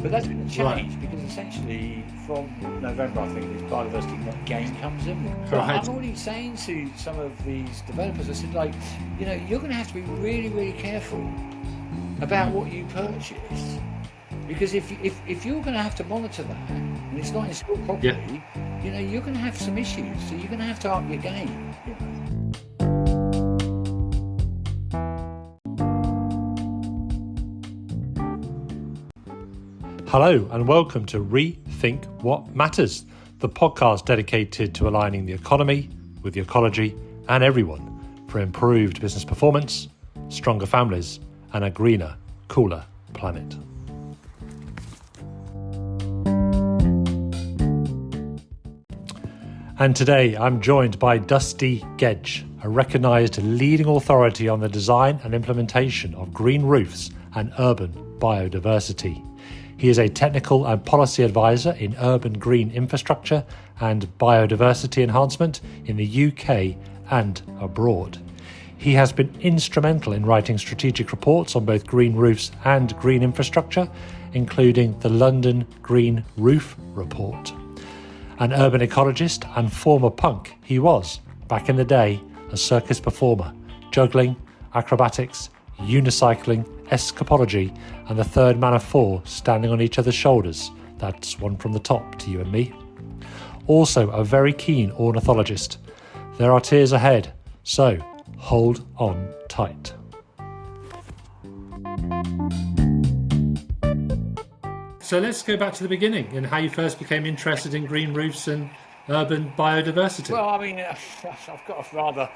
But that's going to Right. change because essentially from November, I think, this biodiversity gain comes in. But Right. I'm already saying to some of these developers, I said, like, you're going to have to be really, really careful about what you purchase. Because if you're going to have to monitor that and it's not installed properly, you're going to have some issues. So you're going to have to up your game. Hello and welcome to Rethink What Matters, the podcast dedicated to aligning the economy with the ecology and everyone for improved business performance, stronger families and a greener, cooler planet. And today I'm joined by Dusty Gedge, a recognised leading authority on the design and implementation of green roofs and urban biodiversity. He is a technical and policy advisor in urban green infrastructure and biodiversity enhancement in the UK and abroad. He has been instrumental in writing strategic reports on both green roofs and green infrastructure, including the London Green Roof Report. An urban ecologist and former punk, he was, back in the day, a circus performer, juggling, acrobatics, unicycling, escapology, and the third man of four standing on each other's shoulders. That's one from the top to you and me. Also a very keen ornithologist. There are tears ahead, so hold on tight. So let's go back to the beginning and how you first became interested in green roofs and urban biodiversity. Well, I mean, I've got a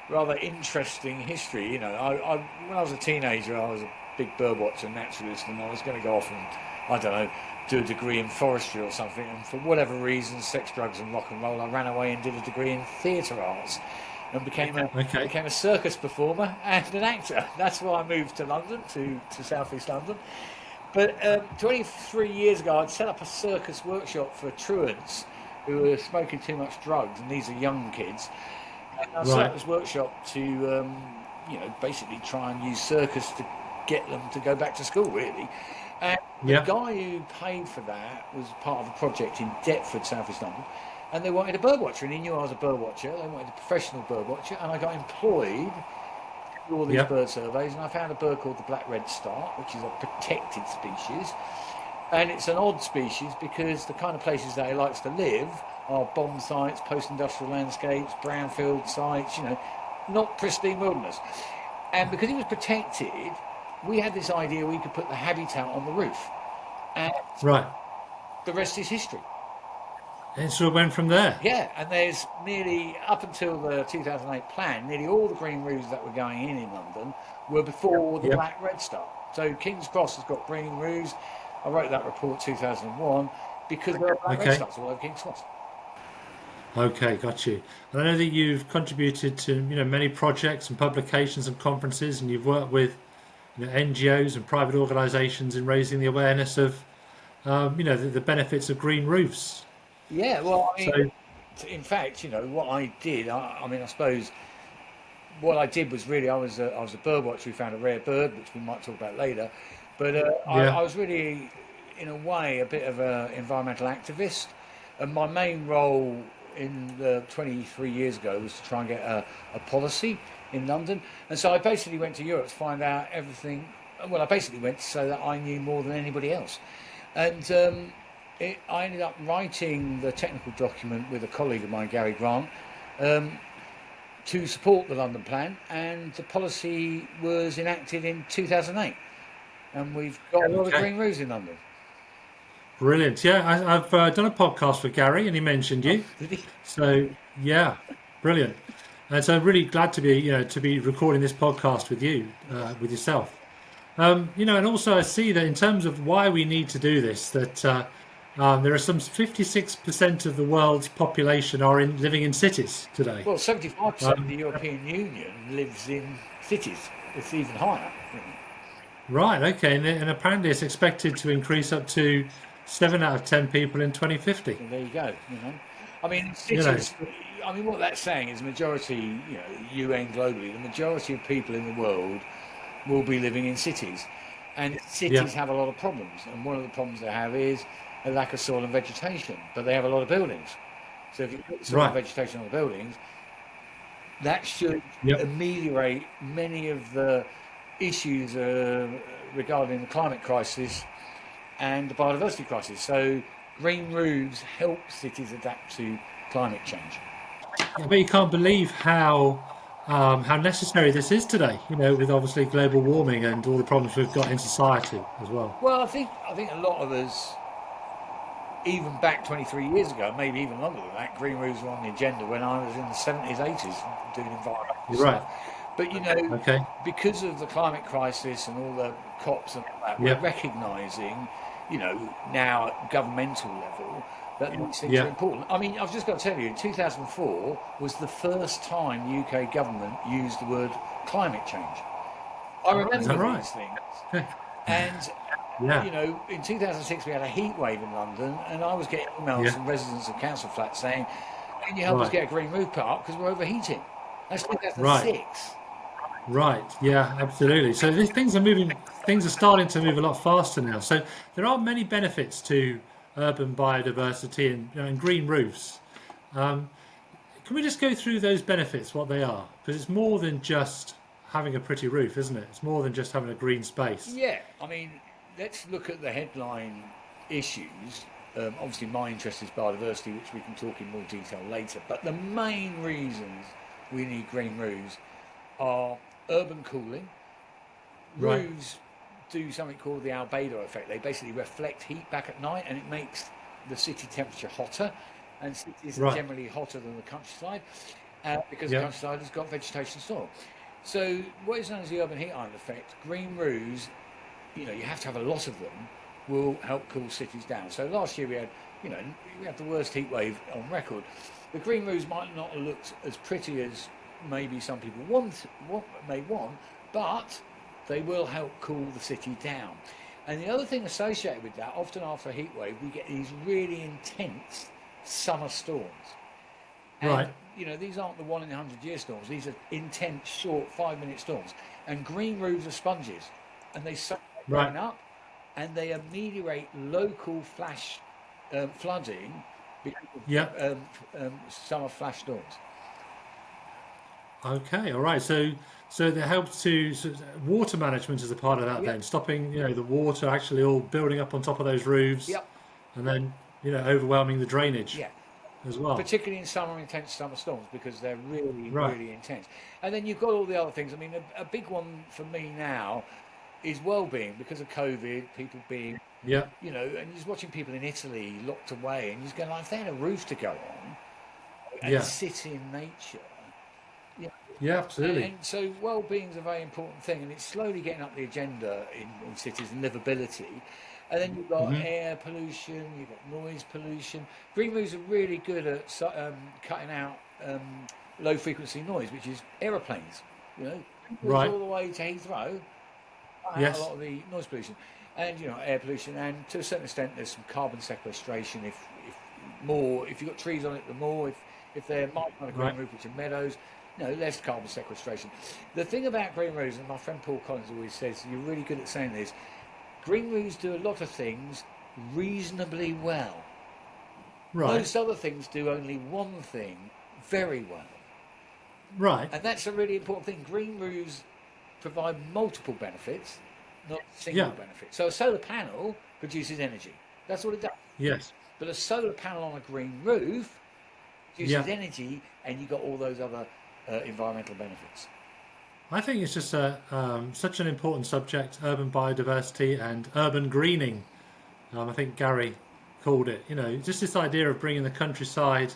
rather interesting history. When I was a teenager, I was a big birdwatcher, naturalist, and I was going to go off and, I don't know, do a degree in forestry or something. And for whatever reason, sex, drugs, and rock and roll, I ran away and did a degree in theatre arts and became a circus performer and an actor. That's why I moved to London, to South East London. But 23 years ago, I'd set up a circus workshop for truants who were smoking too much drugs, and these are young kids. And I set up this workshop to, basically try and use circus to get them to go back to school, really. And the guy who paid for that was part of a project in Deptford, South East London, and they wanted a birdwatcher, and he knew I was a birdwatcher. They wanted a professional birdwatcher, and I got employed all these bird surveys, and I found a bird called the Black Redstart, which is a protected species, and it's an odd species because the kind of places that it likes to live are bomb sites, post-industrial landscapes, brownfield sites, not pristine wilderness. And because it was protected, we had this idea we could put the habitat on the roof, and the rest is history. And so it went from there. Yeah, and there's nearly, up until the 2008 plan, nearly all the green roofs that were going in London were before the Black Redstart. So King's Cross has got green roofs. I wrote that report 2001 because there are Black Redstarts all over King's Cross. Okay, got you. And I know that you've contributed to many projects and publications and conferences, and you've worked with NGOs and private organisations in raising the awareness of the benefits of green roofs. Yeah, well, I mean, in fact, what I did, I suppose what I did was really, I was a bird watcher who found a rare bird, which we might talk about later. But I was really, in a way, a bit of an environmental activist. And my main role in the 23 years ago was to try and get a policy in London. And so I basically went to Europe to find out everything. Well, I basically went so that I knew more than anybody else. And I ended up writing the technical document with a colleague of mine, Gary Grant, to support the London plan, and the policy was enacted in 2008, and we've got a lot of green roofs in London. Brilliant. Yeah, I've done a podcast with Gary, and he mentioned you. Did he? So yeah, brilliant. And so I'm really glad to be recording this podcast with you, with yourself. And also I see that in terms of why we need to do this, that there are some 56% of the world's population are living in cities today. Well, 75% of the European Union lives in cities. It's even higher. Right. Okay. And apparently it's expected to increase up to 7 out of 10 people in 2050. Well, there you go. I mean, cities. I mean, what that's saying is, majority, UN globally, the majority of people in the world will be living in cities. And cities have a lot of problems, and one of the problems they have is a lack of soil and vegetation, but they have a lot of buildings. So if you put soil and vegetation on the buildings, that should ameliorate many of the issues regarding the climate crisis and the biodiversity crisis. So green roofs help cities adapt to climate change. I bet you can't believe how necessary this is today. With obviously global warming and all the problems we've got in society as well. Well, I think a lot of us, even back 23 years ago, maybe even longer than that, green roofs were on the agenda when I was in the 70s, 80s doing environmental stuff. But because of the climate crisis and all the COPs and all that, we're recognising, now at governmental level, that these things are important. I mean, I've just got to tell you, 2004 was the first time the UK government used the word climate change. I remember these things. And in 2006 we had a heat wave in London, and I was getting emails from residents of council flats saying, "Can you help us get a green roof put up because we're overheating?" That's 2006. Right. Yeah. Absolutely. So things are moving. Things are starting to move a lot faster now. So there are many benefits to urban biodiversity and green roofs. Can we just go through those benefits, what they are? Because it's more than just having a pretty roof, isn't it? It's more than just having a green space. Yeah. I mean, let's look at the headline issues. Obviously, my interest is biodiversity, which we can talk in more detail later. But the main reasons we need green roofs are urban cooling. Roofs do something called the albedo effect. They basically reflect heat back at night, and it makes the city temperature hotter. And cities are generally hotter than the countryside because the countryside has got vegetation soil. So what is known as the urban heat island effect, green roofs, you have to have a lot of them, will help cool cities down. So last year we had the worst heat wave on record. The green roofs might not have looked as pretty as maybe some people may want, but they will help cool the city down. And the other thing associated with that, often after a heat wave, we get these really intense summer storms. And, these aren't the 1 in 100-year storms. These are intense, short, 5-minute storms. And green roofs are sponges, and they soak rain up, and they ameliorate local flash flooding because of summer flash storms. Okay, all right. So that helps to water management is a part of that. Then stopping the water actually all building up on top of those roofs, and then overwhelming the drainage as well. Particularly in intense summer storms, because they're really intense. And then you've got all the other things. I mean, a big one for me now is well-being because of COVID. People being and you're just watching people in Italy locked away, and you're just going like, if they had a roof to go on and sit in nature. Yeah, absolutely. And so well-being is a very important thing, and it's slowly getting up the agenda in cities, and livability. And then you've got air pollution, you've got noise pollution. Green roofs are really good at cutting out low-frequency noise, which is aeroplanes. All the way to Heathrow. A lot of the noise pollution, and air pollution, and to a certain extent, there's some carbon sequestration. If you've got trees on it, the more. If they're marked on a green roof, which are meadows. Less carbon sequestration. The thing about green roofs, and my friend Paul Collins always says, you're really good at saying this, green roofs do a lot of things reasonably well. Most other things do only one thing very well. And that's a really important thing. Green roofs provide multiple benefits, not a single benefit. So a solar panel produces energy. That's what it does. Yes. But a solar panel on a green roof produces energy, and you've got all those other environmental benefits. I think it's just such an important subject, urban biodiversity and urban greening. I think Gary called it. Just this idea of bringing the countryside,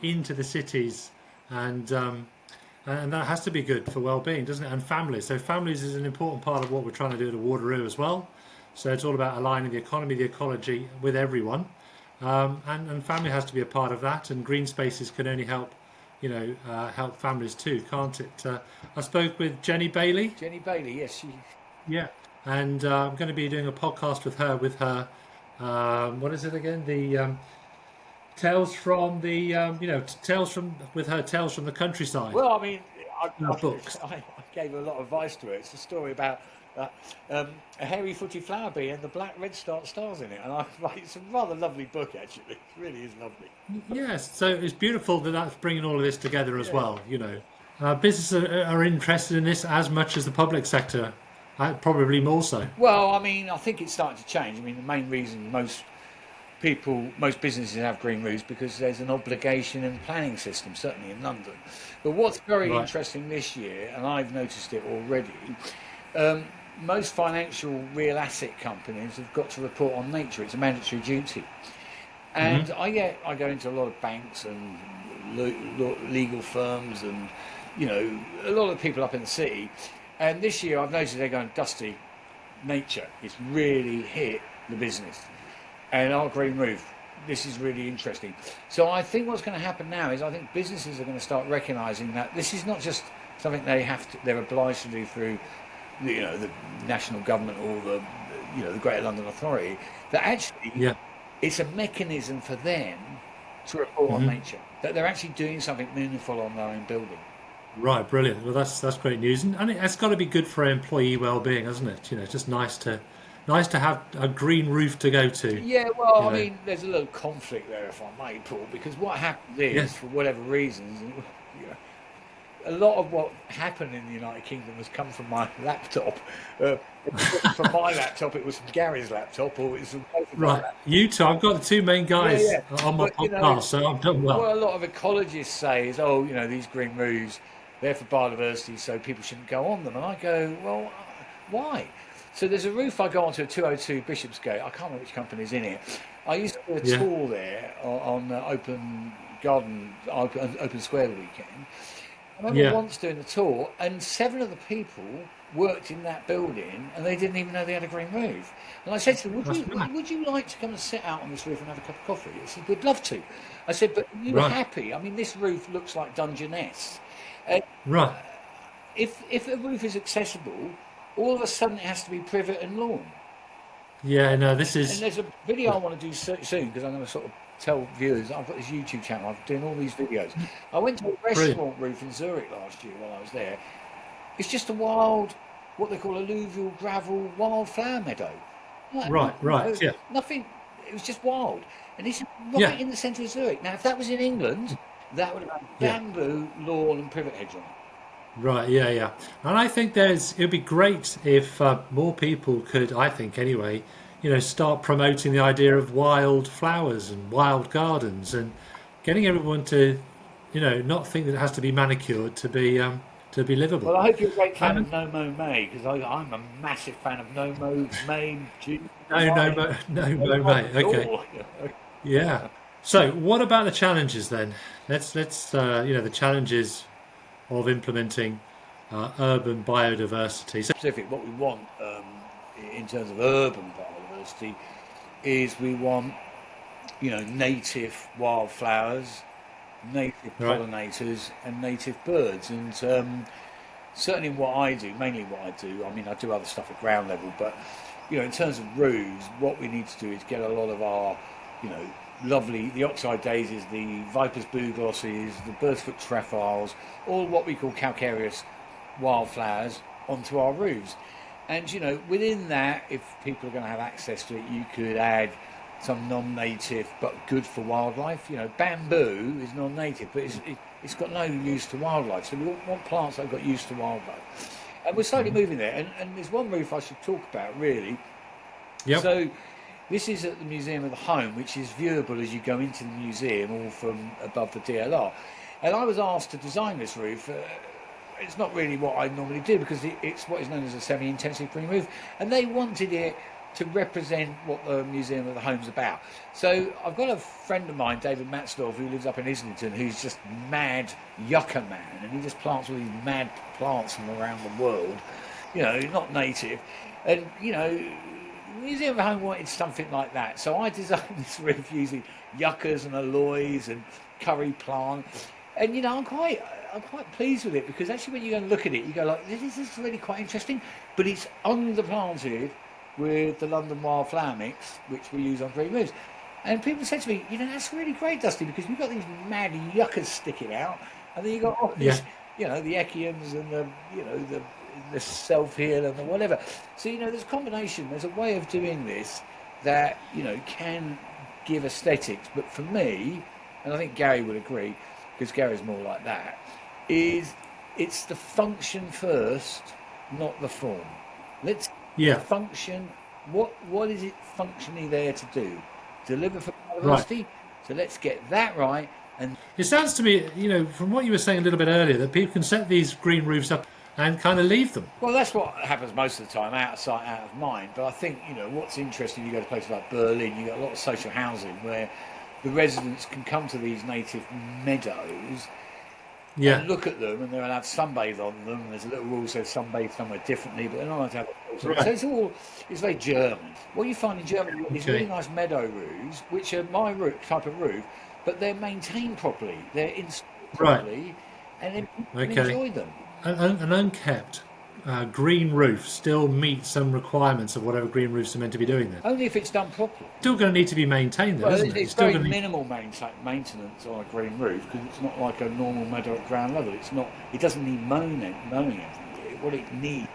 into the cities, and that has to be good for well-being, doesn't it? And families. So families is an important part of what we're trying to do at Waterloo as well. So it's all about aligning the economy, the ecology with everyone, and family has to be a part of that. And green spaces can only help. Help families too, can't it? I spoke with Jenny Bailey. Jenny Bailey, yes. And I'm going to be doing a podcast with her. What is it again? The tales from the, tales from the countryside. Well, I mean, books. I gave a lot of advice to it. It's a story about a hairy-footed flower bee and the Black Redstart stars in it, and it's a rather lovely book actually. It really is lovely. Yes, so it's beautiful that that's bringing all of this together as Yeah. well. Businesses are interested in this as much as the public sector, probably more so. Well, I mean, I think it's starting to change. I mean, the main reason most businesses have green roofs because there's an obligation in the planning system, certainly in London. But what's very Right. interesting this year, and I've noticed it already, um, most financial real asset companies have got to report on nature. It's a mandatory duty. And I go into a lot of banks and legal firms and a lot of people up in the city. And this year I've noticed they're going, Dusty, nature. It's really hit the business. And our green roof, this is really interesting. So I think what's going to happen now is I think businesses are going to start recognising that this is not just something they're obliged to do through the national government or the Greater London Authority, that actually Yeah. it's a mechanism for them to report on nature, that they're actually doing something meaningful on their own building. Right, brilliant. Well, that's great news, and it's got to be good for employee well-being, hasn't it? It's just nice to have a green roof to go to. Yeah, well, You I know. mean, there's a little conflict there, if I may, Paul, because what happens is, Yes. for whatever reasons, a lot of what happened in the United Kingdom has come from my laptop. Uh, from my laptop, it was from Gary's laptop, or it was from both of our Right, you two. I've got the two main guys Yeah, yeah. on my But, podcast, so I've done well. what a lot of ecologists say is, oh, these green roofs, they're for biodiversity, so people shouldn't go on them. And I go, well, why? So there's a roof I go onto at 202 Bishopsgate. I can't remember which company's in it. I used to do a Yeah. tour there on open garden, open square the weekend. I remember Yeah. once doing the tour, and 7 of the people worked in that building, and they didn't even know they had a green roof. And I said to them, That's right. would you like to come and sit out on this roof and have a cup of coffee? They said, we'd love to. I said, but are you Right. happy? I mean, this roof looks like Dungeness. Uh, Right. if a roof is accessible, all of a sudden it has to be privet and lawn. Yeah. No, this And is there's a video I want to do soon because I'm going to sort of tell viewers I've got this YouTube channel. I'm doing all these videos. I went to a brilliant. restaurant roof in Zurich last year while I was there. It's just a wild, what they call alluvial gravel wildflower meadow. Right. Right. Yeah. Nothing. It was just wild, and it's right Yeah. in the centre of Zurich. Now, if that was in England, that would have had Yeah. bamboo, lawn, and privet hedge on it. Right. Yeah. Yeah. And I think it'd be great if more people could. I think anyway. Start promoting the idea of wild flowers and wild gardens, and getting everyone to, not think that it has to be manicured to be livable. Well, I hope you're a great fan Um, of No Mo May, because I'm a massive fan of No Mo May, June, no, no, July. no, mate. Okay. Oh, Yeah. So, what about the challenges then? Let's the challenges of implementing urban biodiversity. So, specific. What we want in terms of urban biodiversity is we want, native wildflowers, native right. pollinators, and native birds. And certainly what I do, mainly what I do, I mean, I do other stuff at ground level, but, in terms of roofs, what we need to do is get a lot of our, the oxeye daisies, the viper's booglosses, the bird's-foot trefoils, all what we call calcareous wildflowers onto our roofs. And within that, if people are going to have access to it, you could add some non-native but good for wildlife. Bamboo is non-native, but it's got no use to wildlife. So we want plants that have got use to wildlife. And we're slowly moving there. And there's one roof I should talk about, really. Yep. So this is at the Museum of the Home, which is viewable as you go into the museum, all from above the DLR. And I was asked to design this roof. It's not really what I normally do because it's what is known as a semi-intensive green roof, and they wanted it to represent what the Museum of the Home's about. So I've got a friend of mine, David Matsdorf, who lives up in Islington, who's just mad yucca man, and he just plants all these mad plants from around the world, not native. And, the Museum of the Home wanted something like that. So I designed this roof using yuccas and aloes and curry plant. And, I'm quite pleased with it because actually when you go and look at it, you go like, this is really quite interesting. But it's underplanted with the London wildflower mix, which we use on green roofs. And people said to me, that's really great, Dusty, because you've got these mad yuccas sticking out, and then you've got Yeah. the echiums and the self-heal and the whatever. So, there's a combination, there's a way of doing this that, can give aesthetics. But for me, and I think Gary would agree, because Gary's more like that, is it's the function first, not the form. Let's function. What is it functionally there to do? Deliver for biodiversity. Right. So let's get that right. And it sounds to me, from what you were saying a little bit earlier, that people can set these green roofs up and kind of leave them. Well, that's what happens most of the time, out of sight, out of mind. But I think, what's interesting, you go to places like Berlin, you got a lot of social housing where the residents can come to these native meadows and look at them, and they're allowed to sunbathe on them. And there's a little rule that says sunbathe somewhere differently, but they're not allowed to have it. Right. So it's very German. What you find in Germany is really nice meadow roofs, which are my type of roof, but they're maintained properly, they're installed properly, and then people enjoy them. An unkept green roof still meets some requirements of whatever green roofs are meant to be doing then. Only if it's done properly. Still going to need to be maintained, though, isn't it? It's very minimal maintenance on a green roof, because it's not like a normal meadow at ground level. It doesn't need mowing every year. What it needs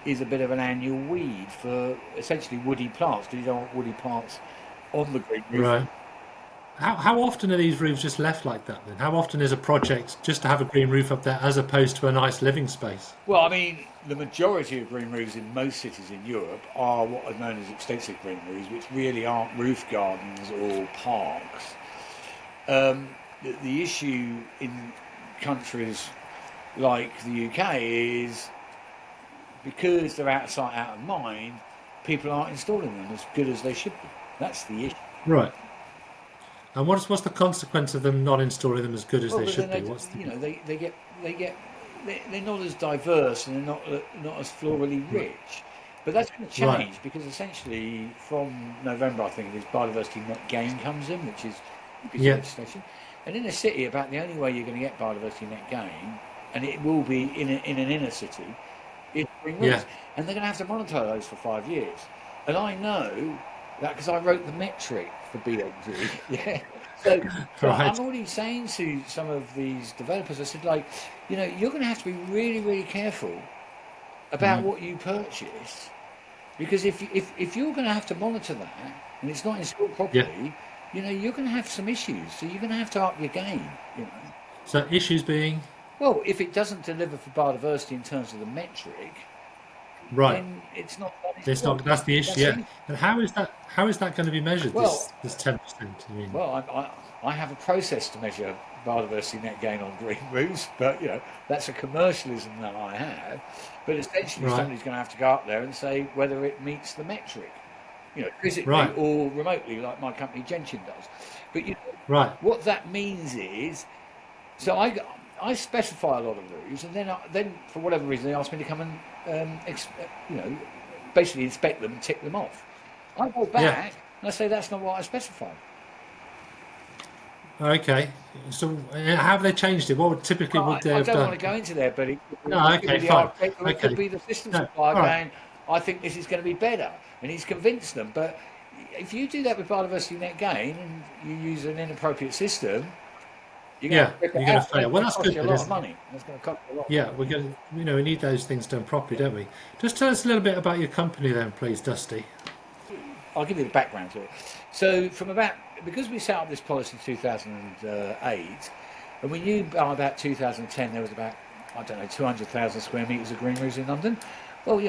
is a bit of an annual weed for essentially woody plants, because you don't want woody plants on the green roof. Right. How often are these roofs just left like that then? How often is a project just to have a green roof up there as opposed to a nice living space? Well, I mean, the majority of green roofs in most cities in Europe are what are known as extensive green roofs, which really aren't roof gardens or parks. The issue in countries like the UK is because they're out of sight, out of mind, people aren't installing them as good as they should be. That's the issue. Right. And what's the consequence of them not installing them as good as they should be? They're not as diverse and they're not as florally rich. But that's going to change because essentially from November, I think, this biodiversity net gain comes in, which is legislation. And in a city, about the only way you're going to get biodiversity net gain, and it will be in an inner city, is green roofs. And they're going to have to monitor those for 5 years. And I know that because I wrote the metric for BOG. So I'm already saying to some of these developers, I said, you're going to have to be really, really careful about what you purchase, because if you're going to have to monitor that and it's not installed properly, you're going to have some issues. So you're going to have to up your game. So issues being, well, if it doesn't deliver for biodiversity in terms of the metric. Right. Then it's not. That's the issue. And how is that going to be measured? Well, this 10%. Well, I have a process to measure biodiversity net gain on green roofs, but that's a commercialism that I have. But essentially, somebody's going to have to go up there and say whether it meets the metric, physically or remotely, like my company Gentian does. But what that means is, so I specify a lot of roofs, and then for whatever reason they ask me to come and basically inspect them and tick them off. I go back and I say that's not what I specified. Okay, so how have they changed it? What would typically would they have done? I don't want to go into there, but it could be the system supplier going, I think this is going to be better, and he's convinced them. But if you do that with biodiversity net gain and you use an inappropriate system, you're going to fail. Well, that's good. A lot of money. That's going to cost a lot. We're going to, we need those things done properly, don't we? Just tell us a little bit about your company, then, please, Dusty. I'll give you the background to it. So, because we set up this policy in 2008, and we knew by about 2010 there was about 200,000 square metres of green roofs in London. Well,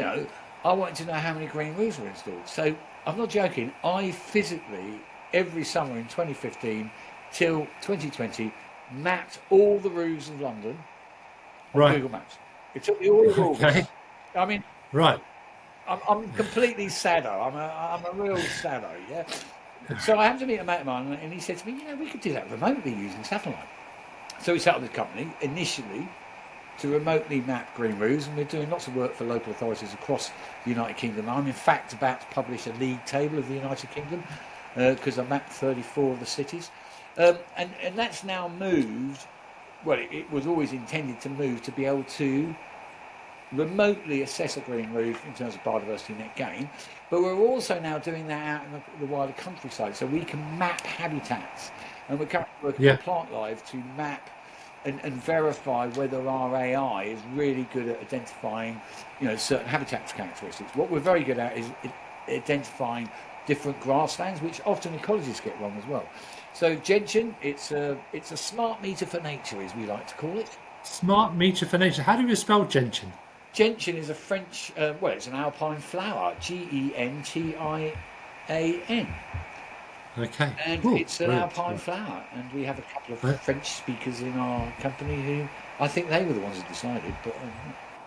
I wanted to know how many green roofs were installed. So, I'm not joking. I physically every summer in 2015 till 2020. Mapped all the roofs of London on Google Maps. It took me all of August. I mean, I'm completely sado. I'm a real sado. Yeah. So I happened to meet a mate of mine, and he said to me, we could do that remotely using satellite. So we set up this company initially to remotely map green roofs, and we're doing lots of work for local authorities across the United Kingdom. I'm in fact about to publish a league table of the United Kingdom because I mapped 34 of the cities. And that's now moved. Well, it was always intended to move to be able to remotely assess a green roof in terms of biodiversity net gain, but we're also now doing that out in the wider countryside, so we can map habitats, and we're currently working with Plant Life to map and verify whether our AI is really good at identifying, certain habitat characteristics. What we're very good at is identifying different grasslands, which often ecologists get wrong as well. So gentian, it's a smart meter for nature, as we like to call it. Smart meter for nature. How do you spell gentian? Gentian is a French, it's an alpine flower, Gentian. Okay. And Ooh, it's an brilliant. alpine flower, and we have a couple of French speakers in our company who I think they were the ones who decided. But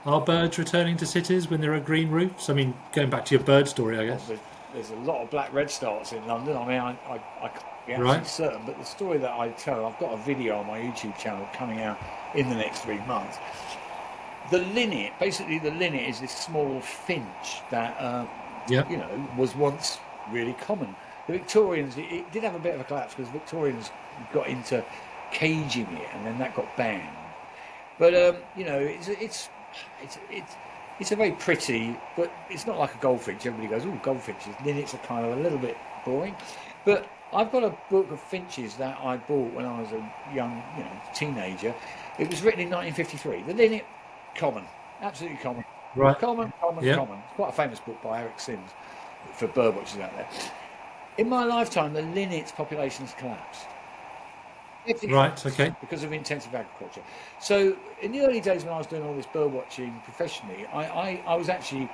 are birds returning to cities when there are green roofs? I mean, going back to your bird story, I guess. There's a lot of Black Redstarts in London. I mean, I can't be absolutely certain, but the story that I tell, I've got a video on my YouTube channel coming out in the next 3 months. The linnet is this small finch that was once really common. The Victorians, it did have a bit of a collapse because Victorians got into caging it, and then that got banned. But it's a very pretty, but it's not like a goldfinch. Everybody goes, "Oh, goldfinches." Linnets are kind of a little bit boring. But I've got a book of finches that I bought when I was a young, teenager. It was written in 1953. The linnet, common, absolutely common, Right. common. It's quite a famous book by Eric Sims for birdwatchers out there. In my lifetime, the linnet's population has collapsed. Right. Okay. Because of intensive agriculture. So in the early days when I was doing all this bird watching professionally, I was actually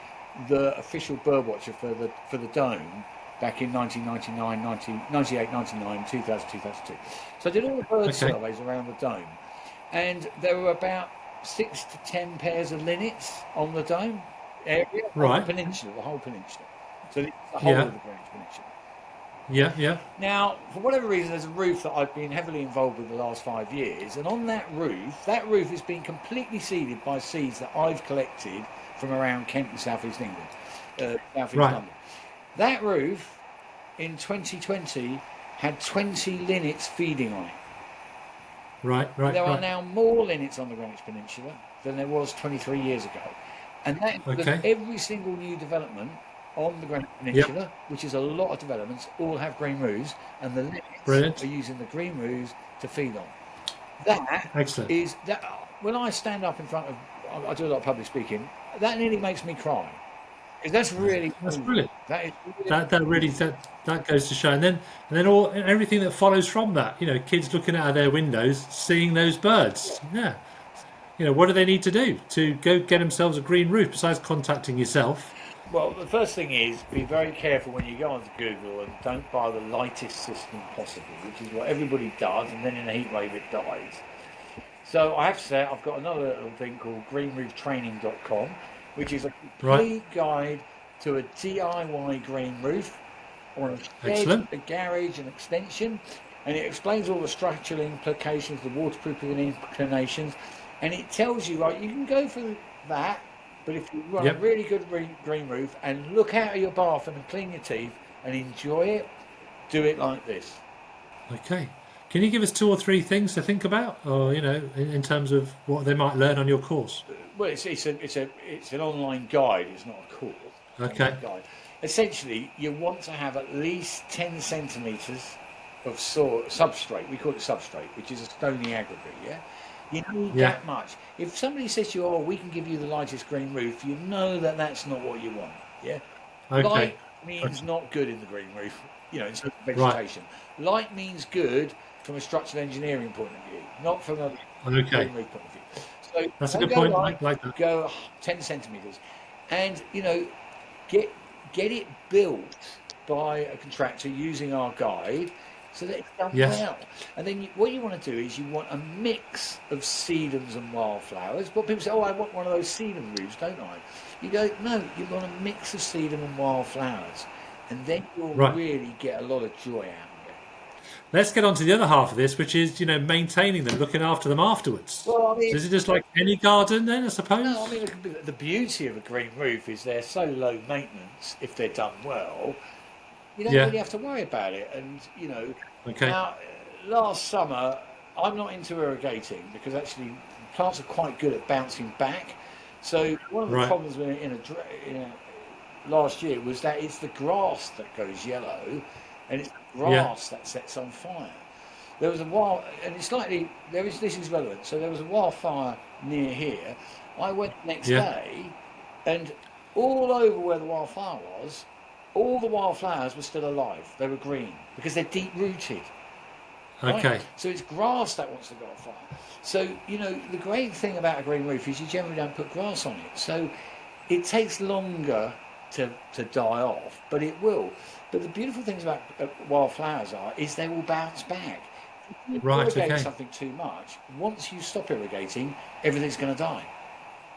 the official bird watcher for the Dome back in 1999, 98, 99, 2000, 2002. So I did all the bird surveys around the Dome, and there were about 6 to 10 pairs of linnets on the Dome area, Right. the whole peninsula. So the whole of the Greenwich Peninsula. Yeah. Now, for whatever reason, there's a roof that I've been heavily involved with the last 5 years, and on that roof has been completely seeded by seeds that I've collected from around Kent and South East England, South East London. That roof in 2020 had 20 linnets feeding on it. Right. There are now more linnets on the Greenwich Peninsula than there was 23 years ago, and that because every single new development on the Greenwich Peninsula, which is a lot of developments, all have green roofs, and the linnets are using the green roofs to feed on. Excellent. Is that when I stand up in front of, I do a lot of public speaking, that nearly makes me cry. Because that's really brilliant. That is that goes to show, and then everything that follows from that. Kids looking out of their windows, seeing those birds. Yeah. What do they need to do to go get themselves a green roof besides contacting yourself? Well, the first thing is be very careful when you go onto Google and don't buy the lightest system possible, which is what everybody does, and then in a heat wave it dies. So I have to say, I've got another little thing called greenrooftraining.com, which is a complete guide to a DIY green roof on a shed, a garage, an extension, and it explains all the structural implications, the waterproofing implications, and it tells you, you can go for that. But if you run a really good green roof and look out of your bathroom and clean your teeth and enjoy it, do it like this. Okay. Can you give us 2 or 3 things to think about, or in terms of what they might learn on your course? Well, it's an online guide. It's not a course. Okay. Guide. Essentially, you want to have at least 10 centimeters of substrate. We call it substrate, which is a stony aggregate. Yeah. You need that much. If somebody says to you, we can give you the lightest green roof, you know that that's not what you want. Yeah. Okay. Light means not good in the green roof, in terms of vegetation. Right. Light means good from a structural engineering point of view, not from a green roof point of view. So that's a good point. Like that. Go 10 centimeters, and get it built by a contractor using our guide. So that it's done well. And then what you want to do is you want a mix of sedums and wildflowers. But people say, I want one of those sedum roofs, don't I? You go, no, you want a mix of sedum and wildflowers. And then you'll really get a lot of joy out of it. Let's get on to the other half of this, which is, maintaining them, looking after them afterwards. Well, so is it just like any garden then, I suppose? No, the beauty of a green roof is they're so low maintenance if they're done well. You don't really have to worry about it. And, now, last summer, I'm not into irrigating because actually plants are quite good at bouncing back. So one of the problems last year was that it's the grass that goes yellow and it's the grass that sets on fire. There was a wild, and it's slightly, this is relevant. So there was a wildfire near here. I went the next Yeah. day, and all over where the wildfire was, all the wildflowers were still alive. They were green because they're deep rooted. Right? Okay. So it's grass that wants to go on fire. So, the great thing about a green roof is you generally don't put grass on it. So it takes longer to die off, but it will. But the beautiful things about wildflowers is they will bounce back. If you Right. irrigate Okay. something too much, once you stop irrigating, everything's going to die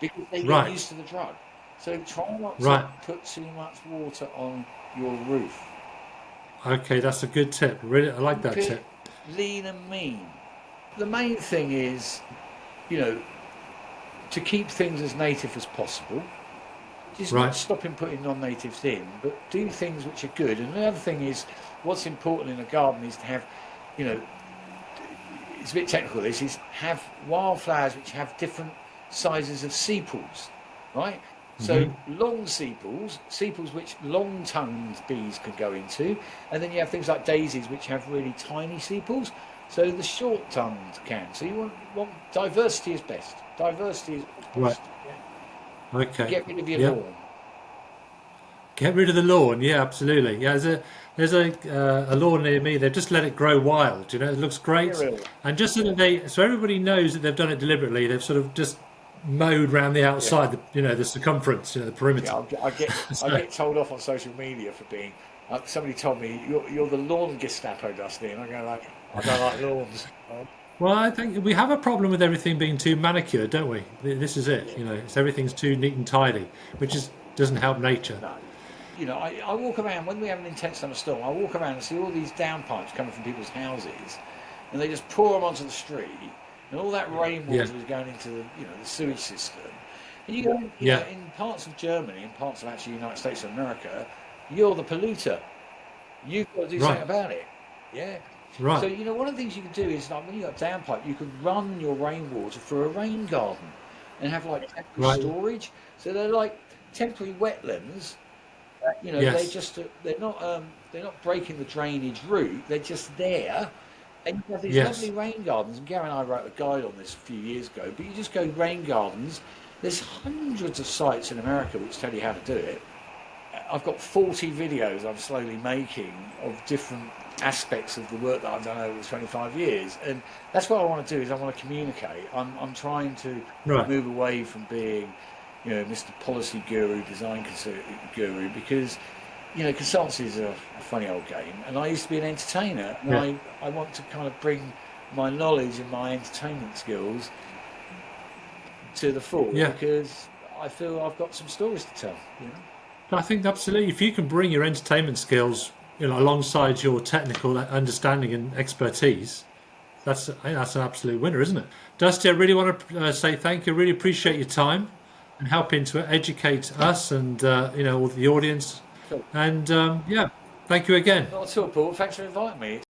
because they get Right. used to the drug. So try not to Right. put too much water on your roof. Okay. That's a good tip. Really, I like that Keep it tip. lean and mean. The main thing is, you know, to keep things as native as possible. Just Right. not stopping putting non-natives in, but do things which are good. And the other thing is, what's important in a garden is to have, you know, it's a bit technical. This is have wildflowers which have different sizes of sepals, right? So long sepals which long-tongued bees can go into, and then you have things like daisies which have really tiny sepals. So the short-tongued can. So you want diversity is best. Diversity is Right. best. Yeah. Okay. Get rid of your Yeah. lawn. Get rid of the lawn. Yeah, absolutely. Yeah, there's a lawn near me. They've just let it grow wild. You know, it looks great, Really? and just so that so everybody knows that they've done it deliberately. They've sort of just mowed around the outside, the circumference, the perimeter. Yeah, I get told off on social media for being. Somebody told me you're the lawn Gestapo, Dusty, and I go like, I don't like lawns. Well, I think we have a problem with everything being too manicured, don't we? This is it. You know, everything's too neat and tidy, which doesn't help nature. No. You know, I walk around when we have an intense thunderstorm. I walk around and see all these downpipes coming from people's houses, and they just pour them onto the street, and all that rainwater is going into the sewage system. And you go, in parts of Germany, in parts of actually the United States of America, you're the polluter. You've got to do something about it. Yeah. Right. So one of the things you can do is like when you got downpipe, you could run your rainwater through a rain garden, and have like temporary storage. So they're like temporary wetlands. They're not breaking the drainage route. They're just there, and you have these lovely rain gardens. And Gary and I wrote a guide on this a few years ago. But you just go rain gardens. There's hundreds of sites in America which tell you how to do it. I've got 40 videos I'm slowly making of different aspects of the work that I've done over the 25 years, and that's what I want to do. Is I want to communicate. I'm trying to move away from being Mr. Policy Guru, design guru, because consultancy is a funny old game, and I used to be an entertainer, and I want to kind of bring my knowledge and my entertainment skills to the fore, because I feel I've got some stories to tell. I think absolutely. If you can bring your entertainment skills, alongside your technical understanding and expertise, that's an absolute winner, isn't it? Dusty, I really want to say thank you. I really appreciate your time and helping to educate us and all the audience. Cool. And thank you again. Not at all, Paul. Thanks for inviting me.